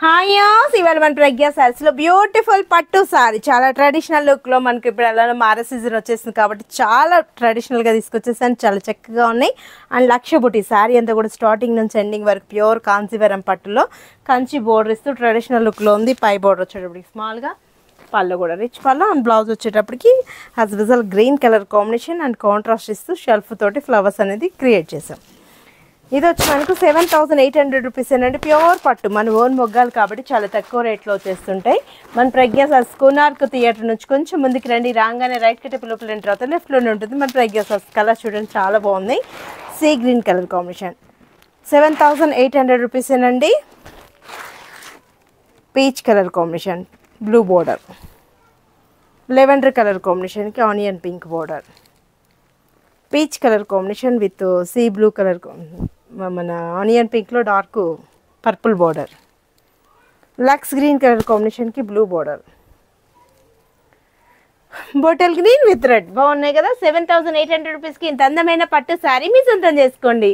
Hi's ఇవాళ మన ప్రజ్ఞా సారీస్లో beautiful పట్టు సారీ చాలా ట్రెడిషనల్ లుక్లో మనకి ఇప్పుడు ఎలా మారే సీజన్ వచ్చేసింది కాబట్టి చాలా ట్రెడిషనల్గా తీసుకొచ్చేసాను. చాలా చక్కగా ఉన్నాయి. అండ్ లక్ష బుట్టి సారీ అంతా కూడా స్టార్టింగ్ నుంచి ఎండింగ్ వరకు ప్యూర్ కాంచీవరం పట్టులో కంచి బోర్డర్ ఇస్తూ ట్రెడిషనల్ లుక్లో ఉంది. పై బోర్డర్ వచ్చేటప్పటికి స్మాల్గా, పళ్ళు కూడా రిచ్ పళ్ళు, అండ్ బ్లౌజ్ వచ్చేటప్పటికి as whistle green colour combination and contrast ఇస్తూ షెల్ఫ్ తోటి ఫ్లవర్స్ అనేది క్రియేట్ చేసాం. ఇది వచ్చి మనకు 7,800 రూపీస్ అండి. ప్యూర్ పట్టు మన ఓన్ మొగ్గాలు కాబట్టి చాలా తక్కువ రేట్లో వచ్చేస్తుంటాయి. మన ప్రజ్ఞా సారీస్ కోనార్క్ థియేటర్ నుంచి కొంచెం ముందుకు రండి, రాగానే రైట్ కట్టే లోపల ఎంటర్ తర్వాత లెఫ్ట్లోనే ఉంటుంది మన ప్రజ్ఞా సారీస్. కలర్ చూడండి చాలా బాగుంది. Sea green colour combination 7,800 rupees అండి. Peach colour combination, blue border, lavender colour కాంబినేషన్కి onion pink border, peach colour combination with sea blue colour, మన ఆనియన్ పింక్లో dark purple border, lux green colour కాంబినేషన్కి blue border, bottle green with red. బాగున్నాయి కదా. 7,800 రూపీస్కి ఇంత అందమైన పట్టు శారీ మీ సొంతం చేసుకోండి.